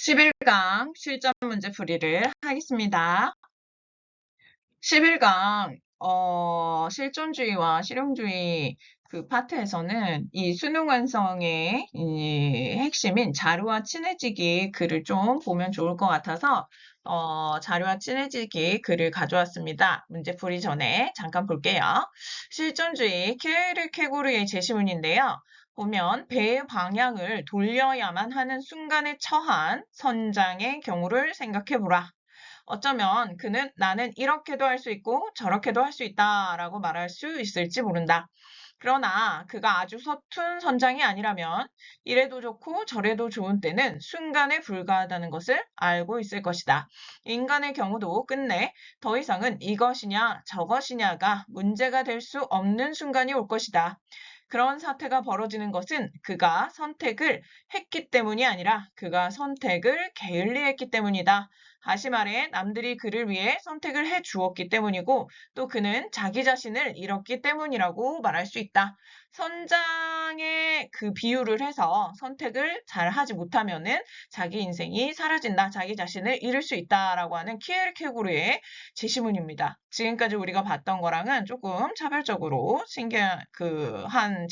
11강 실전 문제 풀이를 하겠습니다. 11강 실존주의와 실용주의 그 파트에서는 이 수능 완성의 이 핵심인 자료와 친해지기 글을 좀 보면 좋을 것 같아서 자료와 친해지기 글을 가져왔습니다. 문제 풀이 전에 잠깐 볼게요. 실존주의 키에르케고르의 제시문인데요. 보면 배의 방향을 돌려야만 하는 순간에 처한 선장의 경우를 생각해 보라. 어쩌면 그는 나는 이렇게도 할 수 있고 저렇게도 할 수 있다라고 말할 수 있을지 모른다. 그러나 그가 아주 서툰 선장이 아니라면 이래도 좋고 저래도 좋은 때는 순간에 불과하다는 것을 알고 있을 것이다. 인간의 경우도 끝내 더 이상은 이것이냐 저것이냐가 문제가 될 수 없는 순간이 올 것이다. 그런 사태가 벌어지는 것은 그가 선택을 했기 때문이 아니라 그가 선택을 게을리했기 때문이다. 다시 말해 남들이 그를 위해 선택을 해 주었기 때문이고 또 그는 자기 자신을 잃었기 때문이라고 말할 수 있다. 선장의 그 비유를 해서 선택을 잘 하지 못하면은 자기 인생이 사라진다. 자기 자신을 잃을 수 있다라고 하는 키에르케고르의 제시문입니다. 지금까지 우리가 봤던 거랑은 조금 차별적으로 신기한 한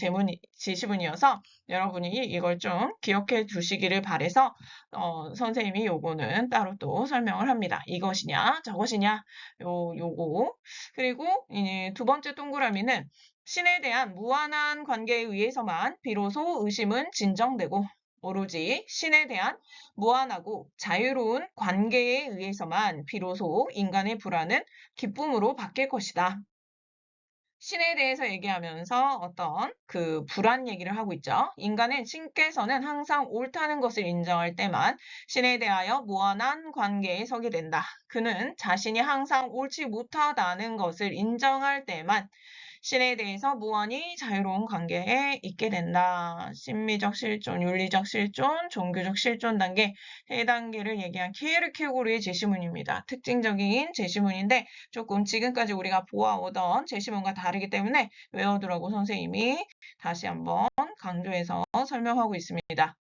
제시문이어서 여러분이 이걸 좀 기억해 두시기를 바래서 선생님이 요거는 따로 또 설명을 합니다. 이것이냐, 저것이냐, 요거. 그리고 두 번째 동그라미는 신에 대한 무한한 관계에 의해서만 비로소 의심은 진정되고 오로지 신에 대한 무한하고 자유로운 관계에 의해서만 비로소 인간의 불안은 기쁨으로 바뀔 것이다. 신에 대해서 얘기하면서 어떤 그 불안 얘기를 하고 있죠. 인간은 신께서는 항상 옳다는 것을 인정할 때만 신에 대하여 무한한 관계에 서게 된다. 그는 자신이 항상 옳지 못하다는 것을 인정할 때만 신에 대해서 무한히 자유로운 관계에 있게 된다. 심미적 실존, 윤리적 실존, 종교적 실존 단계, 세 단계를 얘기한 키에르케고르의 제시문입니다. 특징적인 제시문인데 조금 지금까지 우리가 보아오던 제시문과 다르기 때문에 외워두라고 선생님이 다시 한번 강조해서 설명하고 있습니다.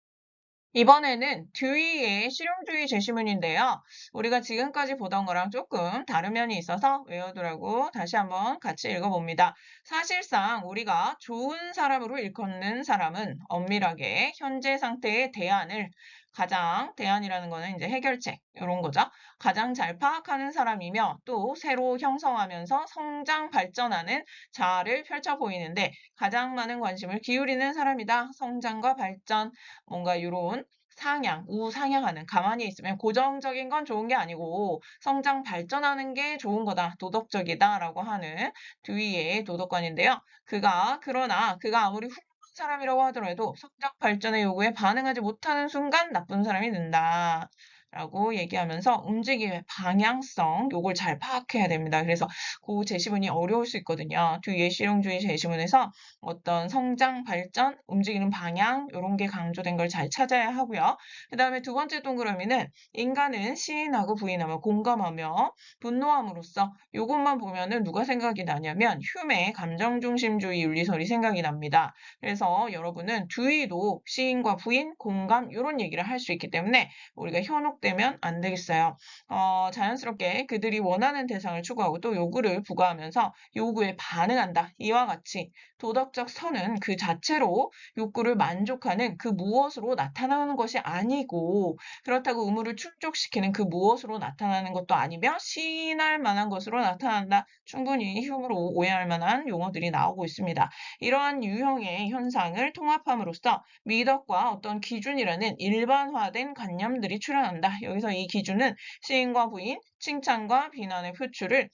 이번에는 듀이의 실용주의 제시문인데요. 우리가 지금까지 보던 거랑 조금 다른 면이 있어서 외워두라고 다시 한번 같이 읽어봅니다. 사실상 우리가 좋은 사람으로 일컫는 사람은 엄밀하게 현재 상태의 대안을 대안이라는 거는 이제 해결책, 이런 거죠. 가장 잘 파악하는 사람이며 또 새로 형성하면서 성장, 발전하는 자아를 펼쳐 보이는데 가장 많은 관심을 기울이는 사람이다. 성장과 발전, 뭔가 이런 우상향하는, 가만히 있으면 고정적인 건 좋은 게 아니고 성장, 발전하는 게 좋은 거다, 도덕적이다라고 하는 듀이의 도덕관인데요. 그러나 그가 아무리 훌륭한 사람이라고 하더라도 성장, 발전의 요구에 반응하지 못하는 순간 나쁜 사람이 된다. 라고 얘기하면서 움직임의 방향성, 요걸 잘 파악해야 됩니다. 그래서 그 제시문이 어려울 수 있거든요. 뒤에 실용주의 제시문에서 어떤 성장, 발전, 움직이는 방향 이런 게 강조된 걸 잘 찾아야 하고요. 그 다음에 두 번째 동그라미는 인간은 시인하고 부인하며 공감하며 분노함으로써 이것만 보면은 누가 생각이 나냐면 휴메의 감정중심주의 윤리설이 생각이 납니다. 그래서 여러분은 듀이도 시인과 부인, 공감 이런 얘기를 할 수 있기 때문에 우리가 현혹되면 안 되겠어요. 자연스럽게 그들이 원하는 대상을 추구하고 또 요구를 부과하면서 요구에 반응한다. 이와 같이 도덕적 선은 그 자체로 욕구를 만족하는 그 무엇으로 나타나는 것이 아니고 그렇다고 의무를 충족시키는 그 무엇으로 나타나는 것도 아니며 시인할 만한 것으로 나타난다. 충분히 흉으로 오해할 만한 용어들이 나오고 있습니다. 이러한 유형의 현상을 통합함으로써 미덕과 어떤 기준이라는 일반화된 관념들이 출현한다. 여기서 이 기준은 시인과 부인, 칭찬과 비난의 표출을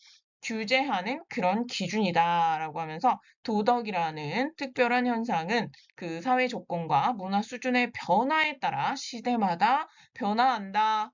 규제하는 그런 기준이다라고 하면서 도덕이라는 특별한 현상은 그 사회 조건과 문화 수준의 변화에 따라 시대마다 변화한다.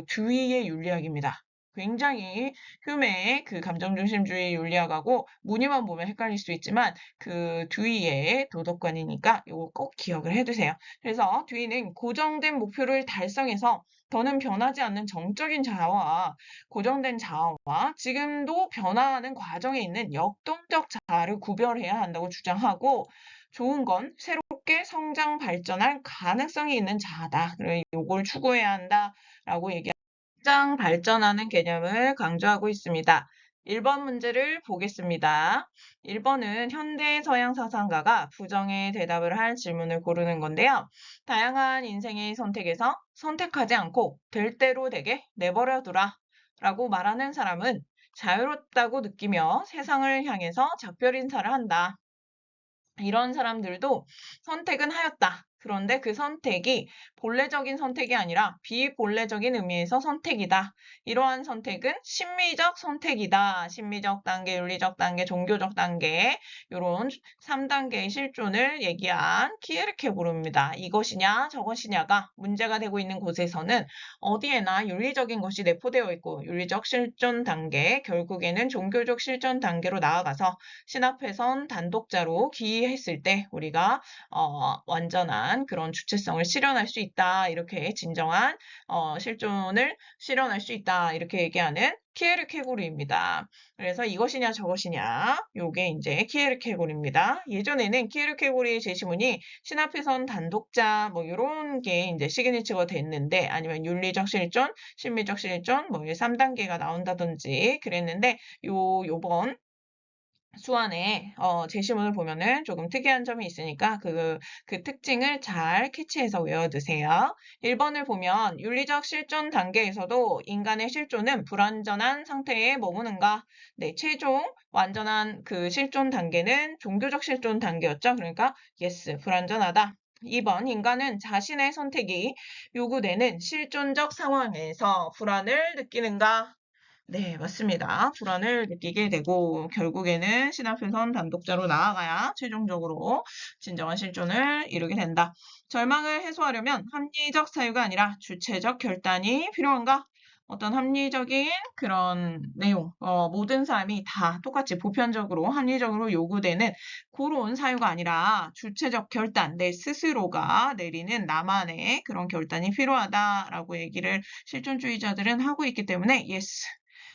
듀이의 윤리학입니다. 굉장히 휴메의 그 감정중심주의 윤리학하고 무늬만 보면 헷갈릴 수 있지만 그 듀이의 도덕관이니까 이거 꼭 기억을 해두세요. 그래서 듀이는 고정된 목표를 달성해서 더는 변하지 않는 정적인 자아와 고정된 자아와 지금도 변화하는 과정에 있는 역동적 자아를 구별해야 한다고 주장하고 좋은 건 새롭게 새롭게 성장 발전할 가능성이 있는 자아다. 그래, 요걸 추구해야 한다라고 성장 발전하는 개념을 강조하고 있습니다. 1번 문제를 보겠습니다. 1번은 현대 서양 사상가가 부정의 대답을 할 질문을 고르는 건데요. 다양한 인생의 선택에서 선택하지 않고 될 대로 되게 내버려 두라 라고 말하는 사람은 자유롭다고 느끼며 세상을 향해서 작별 인사를 한다. 이런 사람들도 선택은 하였다. 그런데 그 선택이 본래적인 선택이 아니라 비본래적인 의미에서 선택이다. 이러한 선택은 심미적 선택이다. 심미적 단계, 윤리적 단계, 종교적 단계 이런 3단계의 실존을 얘기한 키에르케고르입니다. 이것이냐 저것이냐가 문제가 되고 있는 곳에서는 어디에나 윤리적인 것이 내포되어 있고 윤리적 실존 단계, 결국에는 종교적 실존 단계로 나아가서 신앞에선 단독자로 기이했을 때 우리가 완전한 그런 주체성을 실현할 수 있다. 이렇게 진정한 실존을 실현할 수 있다. 이렇게 얘기하는 키에르케고르입니다. 그래서 이것이냐 저것이냐 요게 이제 키에르케고르입니다. 예전에는 키에르케고르의 제시문이 신앞에선 단독자 뭐 이런 게 이제 시그니처가 됐는데 아니면 윤리적 실존, 심미적 실존 뭐 3단계가 나온다든지 그랬는데 요번 수안에 제시문을 보면은 조금 특이한 점이 있으니까 그 특징을 잘 캐치해서 외워두세요. 1번을 보면 윤리적 실존 단계에서도 인간의 실존은 불완전한 상태에 머무는가? 네, 최종 완전한 그 실존 단계는 종교적 실존 단계였죠. 그러니까 yes, 불완전하다. 2번, 인간은 자신의 선택이 요구되는 실존적 상황에서 불안을 느끼는가? 네, 맞습니다. 불안을 느끼게 되고 결국에는 신앞에선 단독자로 나아가야 최종적으로 진정한 실존을 이루게 된다. 절망을 해소하려면 합리적 사유가 아니라 주체적 결단이 필요한가? 어떤 합리적인 그런 내용, 모든 사람이 다 똑같이 보편적으로 합리적으로 요구되는 그런 사유가 아니라 주체적 결단, 내 스스로가 내리는 나만의 그런 결단이 필요하다라고 얘기를 실존주의자들은 하고 있기 때문에 yes.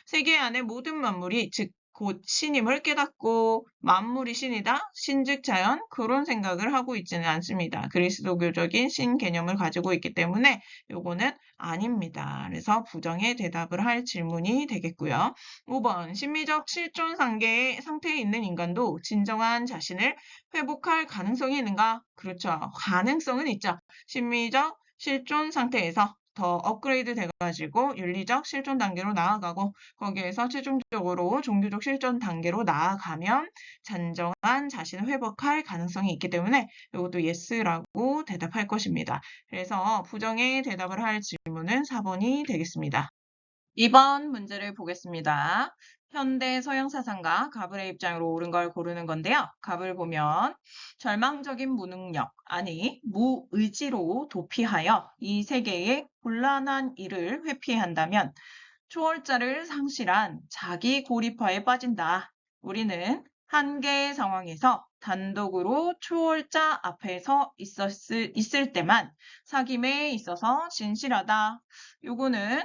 세계 안의 모든 만물이 즉 곧 신임을 깨닫고 만물이 신이다, 신즉 자연 그런 생각을 하고 있지는 않습니다. 그리스도교적인 신 개념을 가지고 있기 때문에 요거는 아닙니다. 그래서 부정의 대답을 할 질문이 되겠고요. 5번 심미적 실존 상태에 있는 인간도 진정한 자신을 회복할 가능성이 있는가? 그렇죠. 가능성은 있죠. 심미적 실존 상태에서 더 업그레이드 돼가지고 윤리적 실존 단계로 나아가고 거기에서 최종적으로 종교적 실존 단계로 나아가면 진정한 자신을 회복할 가능성이 있기 때문에 이것도 yes라고 대답할 것입니다. 그래서 부정의 대답을 할 질문은 4번이 되겠습니다. 2번 문제를 보겠습니다. 현대 서양 사상가 가블의 입장으로 옳은 걸 고르는 건데요. 가블 보면 절망적인 무능력, 아니 무의지로 도피하여 이 세계의 곤란한 일을 회피한다면 초월자를 상실한 자기 고립화에 빠진다. 우리는 한계의 상황에서 단독으로 초월자 앞에 서 있을 때만 사귐에 있어서 진실하다. 요거는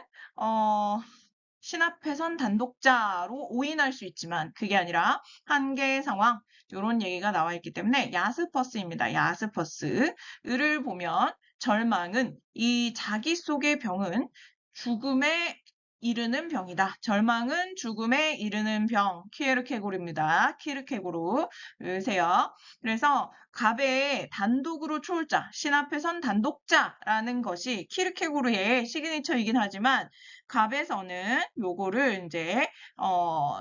신앞에선 단독자로 오인할 수 있지만 그게 아니라 한계의 상황 이런 얘기가 나와 있기 때문에 야스퍼스입니다. 야스퍼스. 을을 보면 절망은 이 자기 속의 병은 죽음에 이르는 병이다. 절망은 죽음에 이르는 병. 키에르케고르입니다. 키에르케고르 으세요. 그래서 갑의 단독으로 초월자, 신 앞에선 단독자라는 것이 키르케고르의 시그니처이긴 하지만 갑에서는 요거를 이제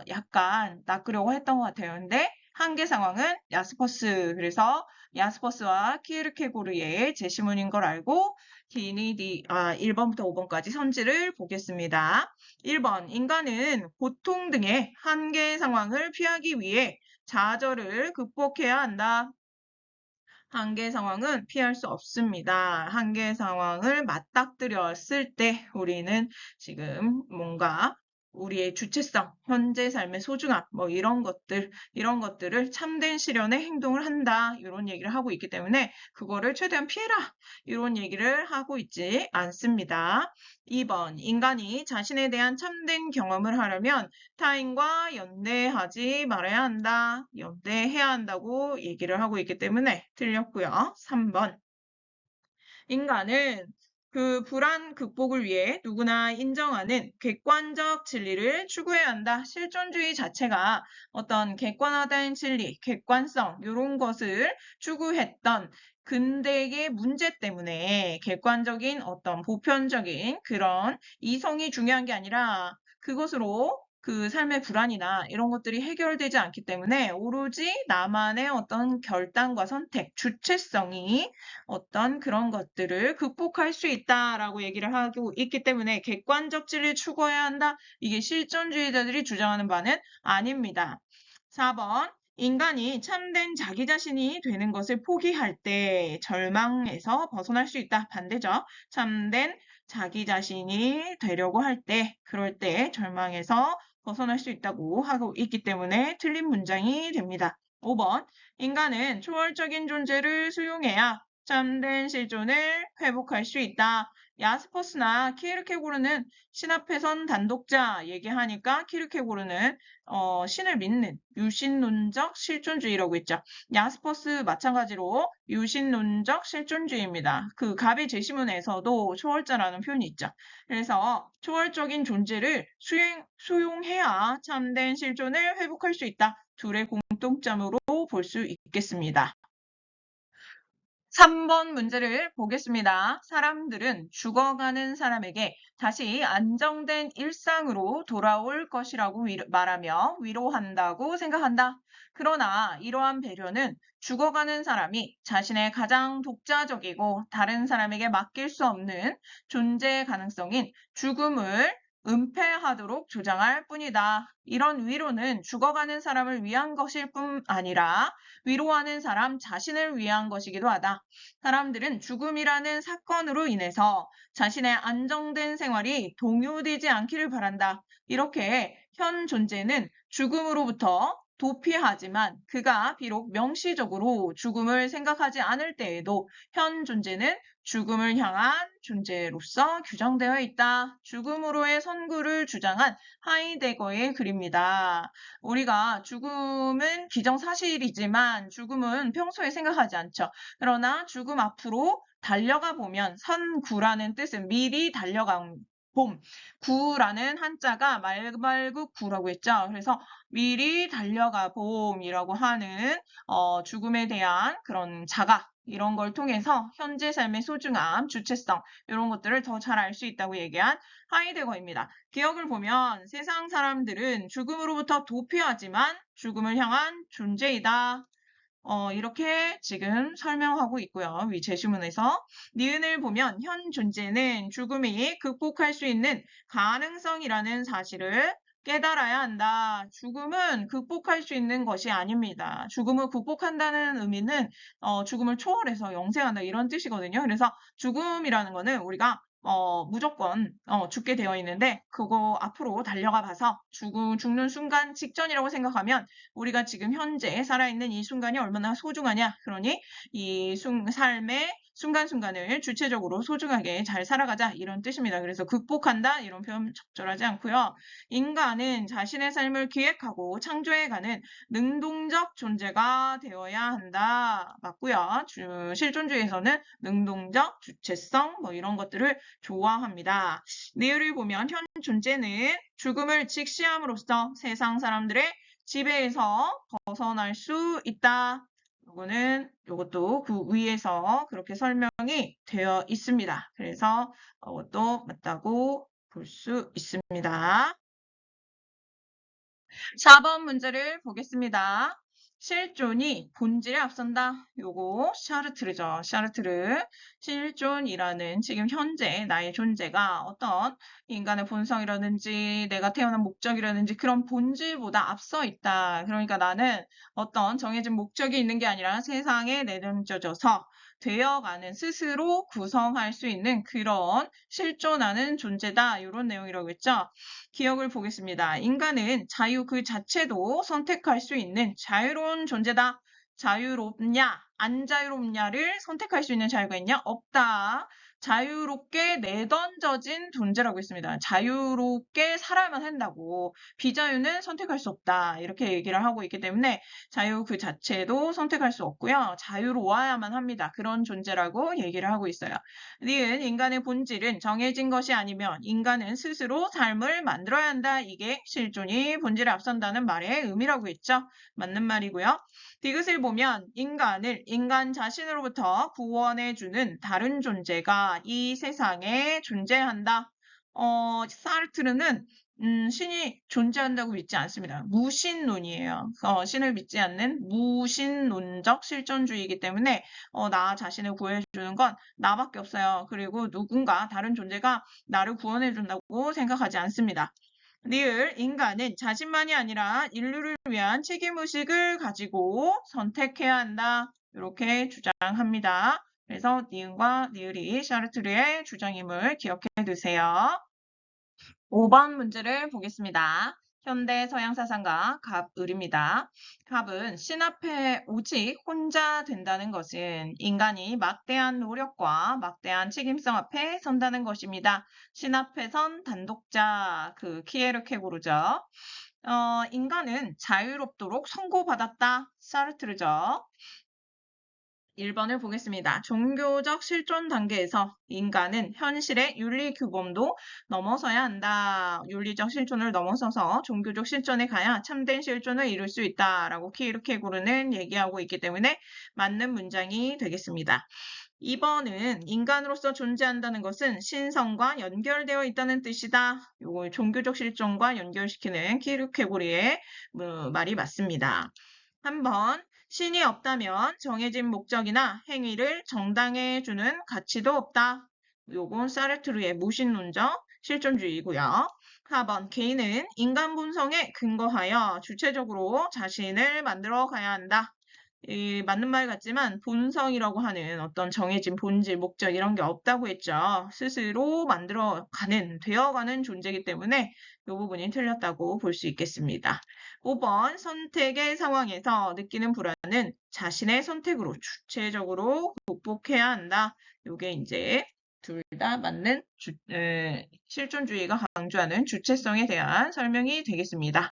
약간 낚으려고 했던 것 같아요. 근데 한계 상황은 야스퍼스. 그래서 야스퍼스와 키르케고르의 제시문인 걸 알고 1번부터 5번까지 선지를 보겠습니다. 1번 인간은 고통 등의 한계 상황을 피하기 위해 좌절을 극복해야 한다. 한계 상황은 피할 수 없습니다. 한계 상황을 맞닥뜨렸을 때 우리는 지금 뭔가 우리의 주체성, 현재 삶의 소중함, 뭐 이런 것들을 참된 실현의 행동을 한다. 이런 얘기를 하고 있기 때문에 그거를 최대한 피해라. 이런 얘기를 하고 있지 않습니다. 2번, 인간이 자신에 대한 참된 경험을 하려면 타인과 연대하지 말아야 한다. 연대해야 한다고 얘기를 하고 있기 때문에 틀렸고요. 3번, 인간은 그 불안 극복을 위해 누구나 인정하는 객관적 진리를 추구해야 한다. 실존주의 자체가 어떤 객관화된 진리, 객관성 이런 것을 추구했던 근대의 문제 때문에 객관적인 어떤 보편적인 그런 이성이 중요한 게 아니라 그것으로 그 삶의 불안이나 이런 것들이 해결되지 않기 때문에 오로지 나만의 어떤 결단과 선택, 주체성이 어떤 그런 것들을 극복할 수 있다라고 얘기를 하고 있기 때문에 객관적 진리를 추구해야 한다. 이게 실존주의자들이 주장하는 바는 아닙니다. 4번, 인간이 참된 자기 자신이 되는 것을 포기할 때 절망에서 벗어날 수 있다. 반대죠. 참된 자기 자신이 되려고 할 때, 그럴 때 절망에서 벗어날 수 있다고 하고 있기 때문에 틀린 문장이 됩니다. 5번, 인간은 초월적인 존재를 수용해야 참된 실존을 회복할 수 있다. 야스퍼스나 키르케고르는 신 앞에선 단독자 얘기하니까 키르케고르는 신을 믿는 유신론적 실존주의라고 했죠. 야스퍼스 마찬가지로 유신론적 실존주의입니다. 그 가비 제시문에서도 초월자라는 표현이 있죠. 그래서 초월적인 존재를 수용해야 참된 실존을 회복할 수 있다. 둘의 공통점으로 볼 수 있겠습니다. 3번 문제를 보겠습니다. 사람들은 죽어가는 사람에게 다시 안정된 일상으로 돌아올 것이라고 말하며 위로한다고 생각한다. 그러나 이러한 배려는 죽어가는 사람이 자신의 가장 독자적이고 다른 사람에게 맡길 수 없는 존재 가능성인 죽음을 은폐하도록 주장할 뿐이다. 이런 위로는 죽어가는 사람을 위한 것일 뿐 아니라 위로하는 사람 자신을 위한 것이기도 하다. 사람들은 죽음이라는 사건으로 인해서 자신의 안정된 생활이 동요되지 않기를 바란다. 이렇게 현 존재는 죽음으로부터 도피하지만 그가 비록 명시적으로 죽음을 생각하지 않을 때에도 현 존재는 죽음을 향한 존재로서 규정되어 있다. 죽음으로의 선구를 주장한 하이데거의 글입니다. 우리가 죽음은 기정사실이지만 죽음은 평소에 생각하지 않죠. 그러나 죽음 앞으로 달려가 보면 선구라는 뜻은 미리 달려간 봄, 구라는 한자가 말발구 구라고 했죠. 그래서 미리 달려가 봄이라고 하는 죽음에 대한 그런 자각 이런 걸 통해서 현재 삶의 소중함, 주체성 이런 것들을 더 잘 알 수 있다고 얘기한 하이데거입니다. 기억을 보면 세상 사람들은 죽음으로부터 도피하지만 죽음을 향한 존재이다. 이렇게 지금 설명하고 있고요. 위 제시문에서 니은을 보면 현 존재는 죽음이 극복할 수 있는 가능성이라는 사실을 깨달아야 한다. 죽음은 극복할 수 있는 것이 아닙니다. 죽음을 극복한다는 의미는 죽음을 초월해서 영생한다 이런 뜻이거든요. 그래서 죽음이라는 거는 우리가 무조건 죽게 되어 있는데 그거 앞으로 달려가 봐서 죽는 순간 직전이라고 생각하면 우리가 지금 현재 살아있는 이 순간이 얼마나 소중하냐. 그러니 이 삶의 순간순간을 주체적으로 소중하게 잘 살아가자 이런 뜻입니다. 그래서 극복한다 이런 표현 적절하지 않고요. 인간은 자신의 삶을 기획하고 창조해가는 능동적 존재가 되어야 한다. 맞고요. 실존주의에서는 능동적, 주체성 뭐 이런 것들을 좋아합니다. 내용을 보면 현 존재는 죽음을 직시함으로써 세상 사람들의 지배에서 벗어날 수 있다. 요것도 그 위에서 그렇게 설명이 되어 있습니다. 그래서 이것도 맞다고 볼 수 있습니다. 4번 문제를 보겠습니다. 실존이 본질에 앞선다. 요거 샤르트르죠. 샤르트르. 실존이라는 지금 현재 나의 존재가 어떤 인간의 본성이라든지 내가 태어난 목적이라든지 그런 본질보다 앞서 있다. 그러니까 나는 어떤 정해진 목적이 있는 게 아니라 세상에 내던져져서 되어가는 스스로 구성할 수 있는 그런 실존하는 존재다. 이런 내용이라고 했죠. 기억을 보겠습니다. 인간은 자유 그 자체도 선택할 수 있는 자유로운 존재다. 자유롭냐, 안 자유롭냐를 선택할 수 있는 자유가 있냐? 없다. 자유롭게 내던져진 존재라고 했습니다. 자유롭게 살아야만 한다고. 비자유는 선택할 수 없다. 이렇게 얘기를 하고 있기 때문에 자유 그 자체도 선택할 수 없고요. 자유로워야만 합니다. 그런 존재라고 얘기를 하고 있어요. 니은 인간의 본질은 정해진 것이 아니면 인간은 스스로 삶을 만들어야 한다. 이게 실존이 본질에 앞선다는 말의 의미라고 했죠. 맞는 말이고요. 디귿을 보면 인간을 인간 자신으로부터 구원해주는 다른 존재가 이 세상에 존재한다. 사르트르는 신이 존재한다고 믿지 않습니다. 무신론이에요. 신을 믿지 않는 무신론적 실존주의이기 때문에 나 자신을 구해주는 건 나밖에 없어요. 그리고 누군가 다른 존재가 나를 구원해준다고 생각하지 않습니다. 리을 인간은 자신만이 아니라 인류를 위한 책임의식을 가지고 선택해야 한다. 이렇게 주장합니다. 그래서 니은과 니을이 샤르트르의 주장임을 기억해 두세요. 5번 문제를 보겠습니다. 현대 서양 사상가 갑을입니다. 갑은 신 앞에 오직 혼자 된다는 것은 인간이 막대한 노력과 막대한 책임성 앞에 선다는 것입니다. 신 앞에 선 단독자, 그 키에르케고르죠. 인간은 자유롭도록 선고받았다. 사르트르죠. 1번을 보겠습니다. 종교적 실존 단계에서 인간은 현실의 윤리 규범도 넘어서야 한다. 윤리적 실존을 넘어서서 종교적 실존에 가야 참된 실존을 이룰 수 있다라고 키르케고르는 얘기하고 있기 때문에 맞는 문장이 되겠습니다. 2번은 인간으로서 존재한다는 것은 신성과 연결되어 있다는 뜻이다. 요거 종교적 실존과 연결시키는 키르케고르의 말이 맞습니다. 3번 신이 없다면 정해진 목적이나 행위를 정당해주는 가치도 없다. 요건 사르트르의 무신론적 실존주의이고요. 4번 개인은 인간 본성에 근거하여 주체적으로 자신을 만들어 가야 한다. 맞는 말 같지만 본성이라고 하는 어떤 정해진 본질, 목적 이런 게 없다고 했죠. 스스로 만들어가는, 되어가는 존재이기 때문에 이 부분이 틀렸다고 볼 수 있겠습니다. 5번 선택의 상황에서 느끼는 불안은 자신의 선택으로 주체적으로 극복해야 한다. 이게 이제 둘 다 맞는 실존주의가 강조하는 주체성에 대한 설명이 되겠습니다.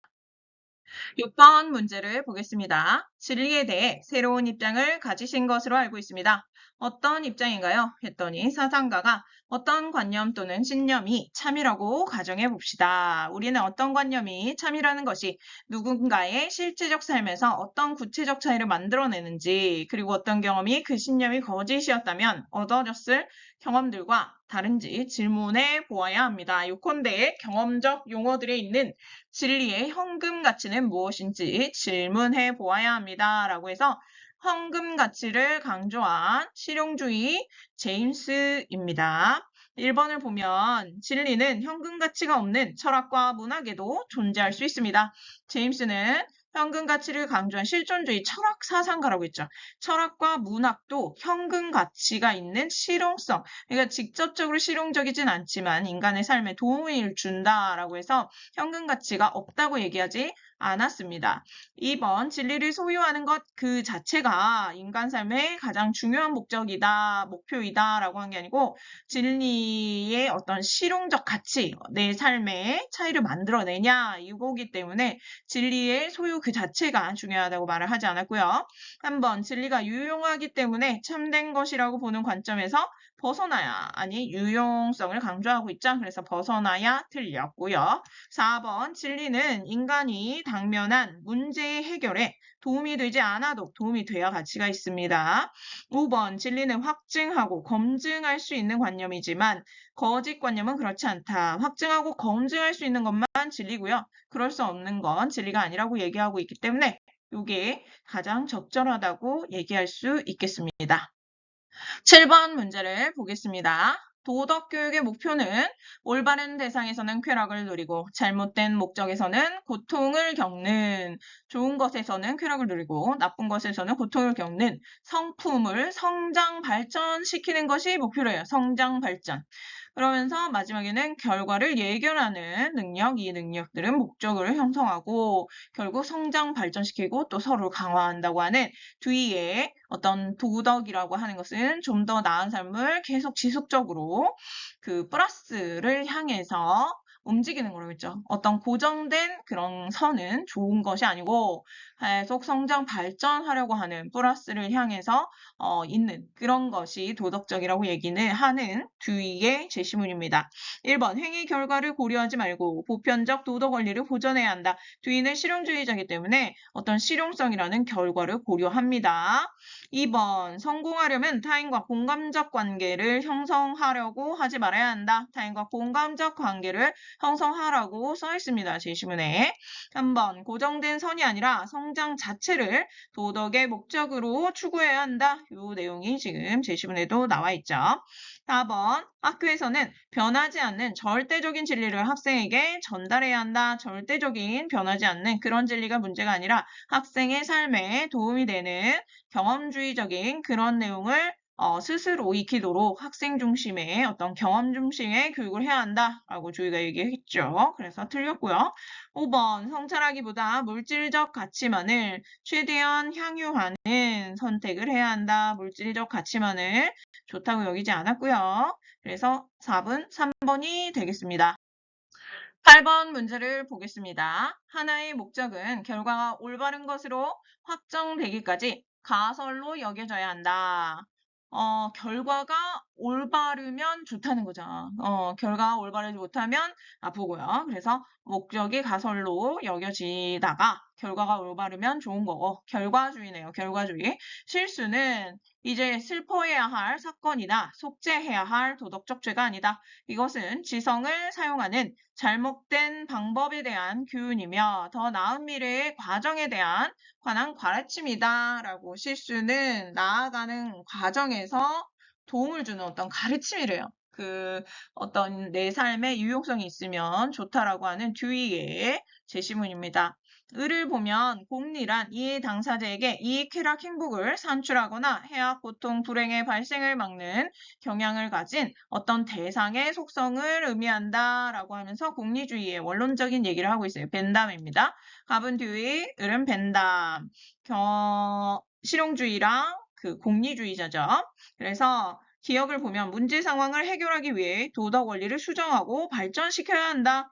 6번 문제를 보겠습니다. 진리에 대해 새로운 입장을 가지신 것으로 알고 있습니다. 어떤 입장인가요? 했더니 사상가가 어떤 관념 또는 신념이 참이라고 가정해 봅시다. 우리는 어떤 관념이 참이라는 것이 누군가의 실제적 삶에서 어떤 구체적 차이를 만들어내는지, 그리고 어떤 경험이 그 신념이 거짓이었다면 얻어졌을 경험들과 다른지 질문해 보아야 합니다. 요컨대 경험적 용어들에 있는 진리의 현금 가치는 무엇인지 질문해 보아야 합니다. 라고 해서 현금 가치를 강조한 실용주의 제임스입니다. 1번을 보면 진리는 현금 가치가 없는 철학과 문학에도 존재할 수 있습니다. 제임스는 현금 가치를 강조한 실존주의 철학 사상가라고 했죠. 철학과 문학도 현금 가치가 있는 실용성, 그러니까 직접적으로 실용적이진 않지만 인간의 삶에 도움을 준다라고 해서 현금 가치가 없다고 얘기하지 않았습니다. 2번 진리를 소유하는 것 그 자체가 인간 삶의 가장 중요한 목적이다, 목표이다 라고 한 게 아니고 진리의 어떤 실용적 가치, 내 삶의 차이를 만들어내냐 이거기 때문에 진리의 소유 그 자체가 중요하다고 말을 하지 않았고요. 3번 진리가 유용하기 때문에 참된 것이라고 보는 관점에서 벗어나야, 아니 유용성을 강조하고 있죠. 그래서 벗어나야 틀렸고요. 4번 진리는 인간이 당면한 문제 해결에 도움이 되지 않아도 도움이 돼야 가치가 있습니다. 5번 진리는 확증하고 검증할 수 있는 관념이지만 거짓 관념은 그렇지 않다. 확증하고 검증할 수 있는 것만 진리고요. 그럴 수 없는 건 진리가 아니라고 얘기하고 있기 때문에 이게 가장 적절하다고 얘기할 수 있겠습니다. 7번 문제를 보겠습니다. 도덕교육의 목표는 올바른 대상에서는 쾌락을 누리고 잘못된 목적에서는 고통을 겪는, 좋은 것에서는 쾌락을 누리고 나쁜 것에서는 고통을 겪는 성품을 성장 발전시키는 것이 목표래요. 성장 발전. 그러면서 마지막에는 결과를 예견하는 능력, 이 능력들은 목적을 형성하고 결국 성장 발전시키고 또 서로를 강화한다고 하는 뒤에 어떤 도덕이라고 하는 것은 좀 더 나은 삶을 계속 지속적으로 그 플러스를 향해서 움직이는 거라고 했죠. 어떤 고정된 그런 선은 좋은 것이 아니고 계속 성장 발전하려고 하는 플러스를 향해서 있는 그런 것이 도덕적이라고 얘기는 하는 뒤의 제시문입니다. 1번 행위 결과를 고려하지 말고 보편적 도덕 원리를 보존해야 한다. 뒤는 실용주의자이기 때문에 어떤 실용성이라는 결과를 고려합니다. 2번 성공하려면 타인과 공감적 관계를 형성하려고 하지 말아야 한다. 타인과 공감적 관계를 형성하라고 써 있습니다. 제시문에. 3번 고정된 선이 아니라 성장 자체를 도덕의 목적으로 추구해야 한다. 이 내용이 지금 제시문에도 나와 있죠. 4번 학교에서는 변하지 않는 절대적인 진리를 학생에게 전달해야 한다. 절대적인 변하지 않는 그런 진리가 문제가 아니라 학생의 삶에 도움이 되는 경험주의적인 그런 내용을 스스로 익히도록 학생 중심의 어떤 경험 중심의 교육을 해야 한다라고 조이가 얘기했죠. 그래서 틀렸고요. 5번 성찰하기보다 물질적 가치만을 최대한 향유하는 선택을 해야 한다. 물질적 가치만을 좋다고 여기지 않았고요. 그래서 4번, 3번이 되겠습니다. 8번 문제를 보겠습니다. 하나의 목적은 결과가 올바른 것으로 확정되기까지 가설로 여겨져야 한다. 결과가 올바르면 좋다는 거죠. 결과가 올바르지 못하면 나쁘고요. 그래서 목적이 가설로 여겨지다가 결과가 올바르면 좋은 거고, 결과주의네요. 결과주의. 실수는 이제 슬퍼해야 할 사건이다. 속죄해야 할 도덕적 죄가 아니다. 이것은 지성을 사용하는 잘못된 방법에 대한 교훈이며 더 나은 미래의 과정에 대한 관한 가르침이다라고 실수는 나아가는 과정에서 도움을 주는 어떤 가르침이래요. 그 어떤 내 삶에 유용성이 있으면 좋다라고 하는 듀이의 제시문입니다. 을을 보면 공리란 이해 당사자에게 이익, 쾌락, 행복을 산출하거나 해악, 고통, 불행의 발생을 막는 경향을 가진 어떤 대상의 속성을 의미한다라고 하면서 공리주의의 원론적인 얘기를 하고 있어요. 벤담입니다. 갑은 듀이, 을은 벤담. 실용주의랑 그 공리주의자죠. 그래서 기억을 보면 문제 상황을 해결하기 위해 도덕 원리를 수정하고 발전시켜야 한다.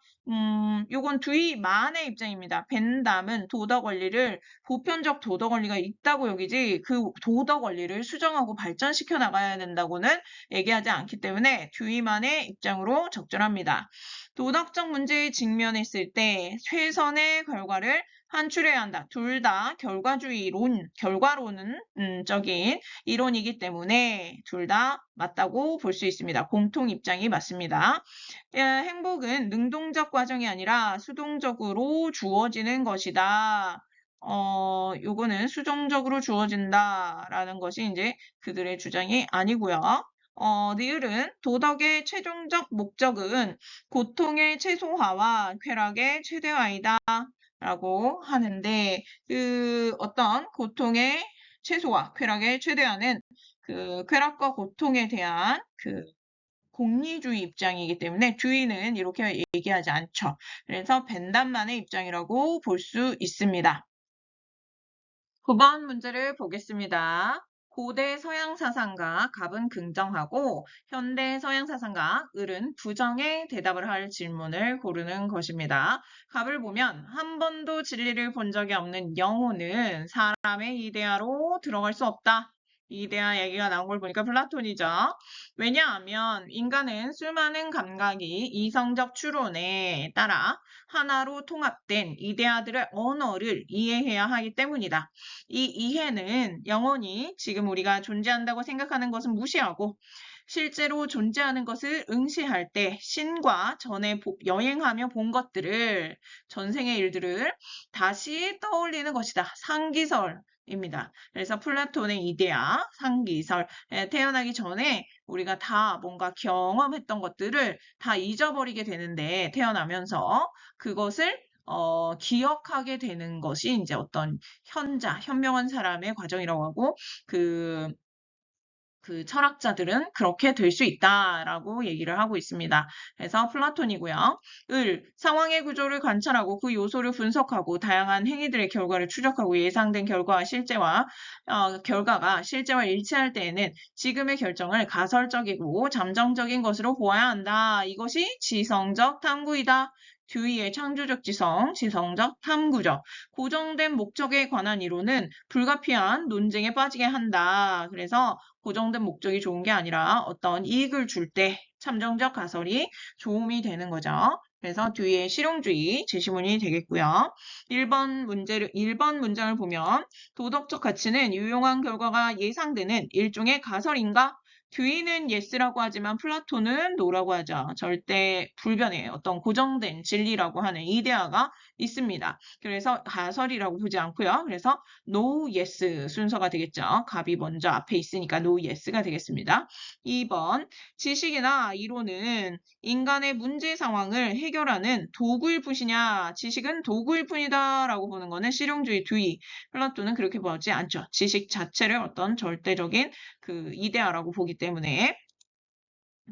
요건 듀이만의 입장입니다. 벤담은 도덕 원리를 보편적 도덕 원리가 있다고 여기지 그 도덕 원리를 수정하고 발전시켜 나가야 된다고는 얘기하지 않기 때문에 듀이만의 입장으로 적절합니다. 도덕적 문제에 직면했을 때 최선의 결과를 산출해야 한다. 둘 다 결과론적인 이론이기 때문에 둘 다 맞다고 볼 수 있습니다. 공통 입장이 맞습니다. 행복은 능동적 과정이 아니라 수동적으로 주어지는 것이다. 요거는 수동적으로 주어진다라는 것이 이제 그들의 주장이 아니고요. 니을은 도덕의 최종적 목적은 고통의 최소화와 쾌락의 최대화이다. 라고 하는데, 그 어떤 고통의 최소화, 쾌락의 최대화는 그 쾌락과 고통에 대한 그 공리주의 입장이기 때문에 주의는 이렇게 얘기하지 않죠. 그래서 벤담만의 입장이라고 볼 수 있습니다. 9번 문제를 보겠습니다. 고대 서양 사상가 갑은 긍정하고 현대 서양 사상가 을은 부정의 대답을 할 질문을 고르는 것입니다. 갑을 보면 한 번도 진리를 본 적이 없는 영혼은 사람의 이데아로 들어갈 수 없다. 이데아 얘기가 나온 걸 보니까 플라톤이죠. 왜냐하면 인간은 수많은 감각이 이성적 추론에 따라 하나로 통합된 이데아들의 언어를 이해해야 하기 때문이다. 이 이해는 영원히 지금 우리가 존재한다고 생각하는 것은 무시하고 실제로 존재하는 것을 응시할 때 신과 전에 여행하며 본 것들을, 전생의 일들을 다시 떠올리는 것이다. 상기설입니다. 그래서 플라톤의 이데아, 상기설, 태어나기 전에 우리가 다 뭔가 경험했던 것들을 다 잊어버리게 되는데 태어나면서 그것을 기억하게 되는 것이 이제 어떤 현명한 사람의 과정이라고 하고, 그 철학자들은 그렇게 될 수 있다라고 얘기를 하고 있습니다. 그래서 플라톤이고요. 상황의 구조를 관찰하고 그 요소를 분석하고 다양한 행위들의 결과를 추적하고 예상된 결과가 실제와 일치할 때에는 지금의 결정을 가설적이고 잠정적인 것으로 보아야 한다. 이것이 지성적 탐구이다. 듀이의 창조적 지성적 탐구죠. 고정된 목적에 관한 이론은 불가피한 논쟁에 빠지게 한다. 그래서 고정된 목적이 좋은 게 아니라 어떤 이익을 줄 때 참정적 가설이 도움이 되는 거죠. 그래서 뒤에 실용주의 제시문이 되겠고요. 1번 문장을 보면 도덕적 가치는 유용한 결과가 예상되는 일종의 가설인가? 듀이는 yes라고 하지만 플라톤은 no라고 하죠. 절대 불변의 어떤 고정된 진리라고 하는 이데아가 있습니다. 그래서 가설이라고 보지 않고요. 그래서 no, yes 순서가 되겠죠. 갑이 먼저 앞에 있으니까 no, yes가 되겠습니다. 2번 지식이나 이론은 인간의 문제 상황을 해결하는 도구일 뿐이냐. 지식은 도구일 뿐이다 라고 보는 거는 실용주의 듀이. 플라톤은 그렇게 보지 않죠. 지식 자체를 어떤 절대적인 그 이데아라고 보기 때문에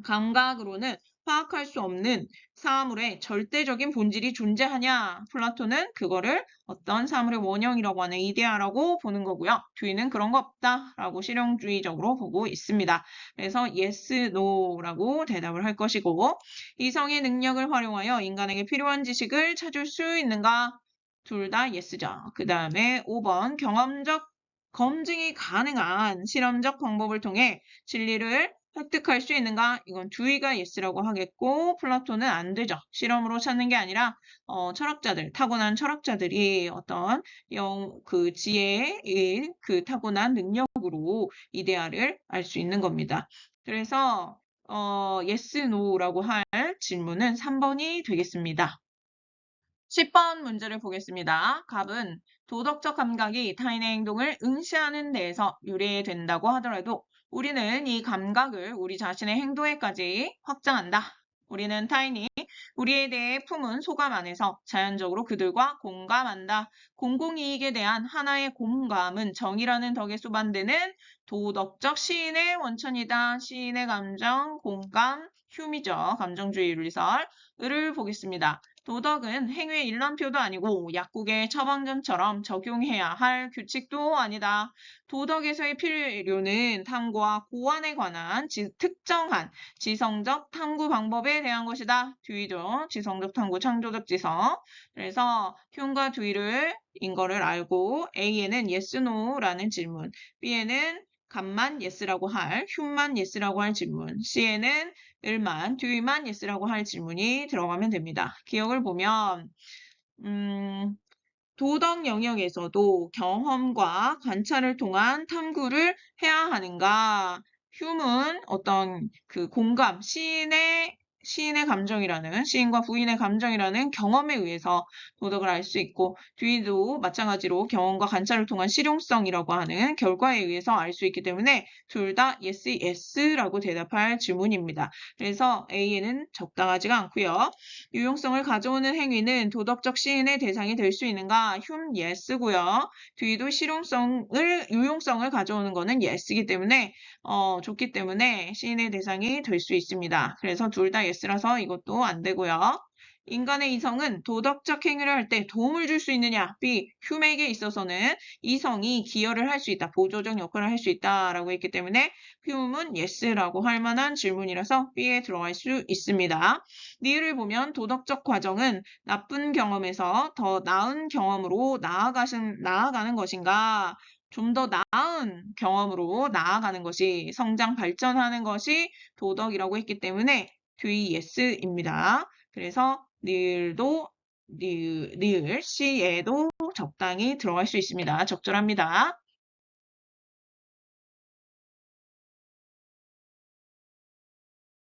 감각으로는 파악할 수 없는 사물의 절대적인 본질이 존재하냐? 플라톤은 그거를 어떤 사물의 원형이라고 하는 이데아라고 보는 거고요. 듀이는 그런 거 없다라고 실용주의적으로 보고 있습니다. 그래서 yes, no라고 대답을 할 것이고, 이성의 능력을 활용하여 인간에게 필요한 지식을 찾을 수 있는가? 둘 다 yes죠. 그 다음에 5번 경험적 검증이 가능한 실험적 방법을 통해 진리를 획득할 수 있는가? 이건 듀이가 yes라고 하겠고 플라톤은 안 되죠. 실험으로 찾는 게 아니라 타고난 철학자들이 어떤 그 지혜의 그 타고난 능력으로 이데아를 알 수 있는 겁니다. 그래서 yes, no라고 할 질문은 3번이 되겠습니다. 10번 문제를 보겠습니다. 갑은 도덕적 감각이 타인의 행동을 응시하는 데에서 유래된다고 하더라도 우리는 이 감각을 우리 자신의 행동에까지 확장한다. 우리는 타인이 우리에 대해 품은 소감 안에서 자연적으로 그들과 공감한다. 공공이익에 대한 하나의 공감은 정의라는 덕에 수반되는 도덕적 시인의 원천이다. 시인의 감정, 공감, 휴미죠. 감정주의 윤리설을 보겠습니다. 도덕은 행위의 일람표도 아니고 약국의 처방전처럼 적용해야 할 규칙도 아니다. 도덕에서의 필요는 탐구와 고안에 관한 특정한 지성적 탐구 방법에 대한 것이다. 듀이죠. 지성적 탐구, 창조적 지성. 그래서 흉과 듀이를 인거를 알고 A에는 yes, no라는 질문, B에는 갑만 yes라고 할, 흉만 yes라고 할 질문, C에는 을만, 듀이만 yes라고 할 질문이 들어가면 됩니다. 기억을 보면 도덕 영역에서도 경험과 관찰을 통한 탐구를 해야 하는가? 휴은 어떤 그 공감, 시인과 부인의 감정이라는 경험에 의해서 도덕을 알 수 있고, 듀이도 마찬가지로 경험과 관찰을 통한 실용성이라고 하는 결과에 의해서 알 수 있기 때문에 둘 다 yes, yes라고 대답할 질문입니다. 그래서 A에는 적당하지가 않고요. 유용성을 가져오는 행위는 도덕적 시인의 대상이 될 수 있는가? yes고요. 듀이도 유용성을 가져오는 거는 yes이기 때문에 좋기 때문에 시인의 대상이 될 수 있습니다. 그래서 둘 다 yes라서 이것도 안 되고요. 인간의 이성은 도덕적 행위를 할 때 도움을 줄 수 있느냐? B. 휴메에게 있어서는 이성이 기여를 할 수 있다. 보조적 역할을 할 수 있다라고 했기 때문에 휴음은 yes라고 할 만한 질문이라서 B에 들어갈 수 있습니다. 니을 보면 도덕적 과정은 나쁜 경험에서 더 나은 경험으로 나아가는 것인가? 좀 더 나은 경험으로 나아가는 것이, 성장 발전하는 것이 도덕이라고 했기 때문에 듀이 yes입니다. 그래서 니을 C에도 적당히 들어갈 수 있습니다. 적절합니다.